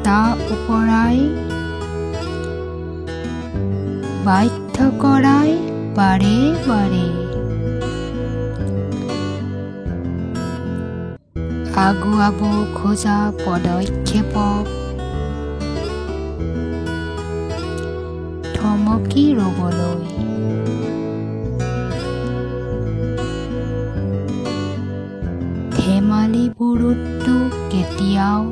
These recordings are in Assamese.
এটা ওপৰাই বাধ্য কৰাই বাৰে বাৰে আগুৱাব খোজা পদক্ষেপক থমকি ৰ'বলৈ ধেমালিবোৰতো কেতিয়াও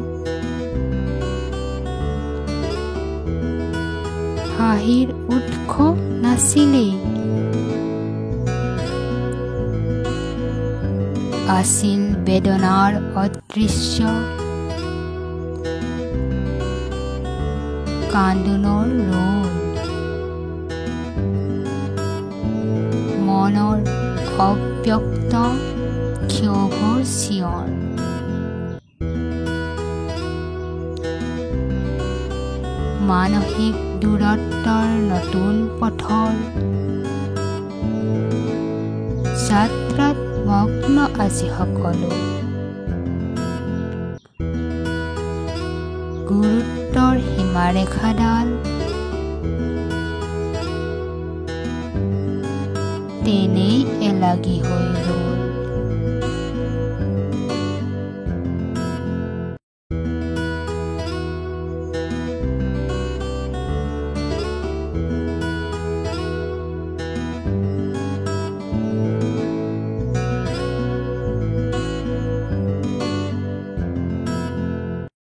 হাঁহিৰ উৎস নাছিলেই, আছিল বেদনাৰ অদৃশ্য কান্দোনৰ ৰোল, মনৰ অব্যক্ত ক্ষোভৰ চিঞৰ। মানসিক দূৰত্বৰ নতুন পথৰ যাত্ৰাত মগ্ন আজি সকলো। গুৰুত্বৰ সীমাৰেখাডাল তেনেই এলাগী হৈ ৰ'ল।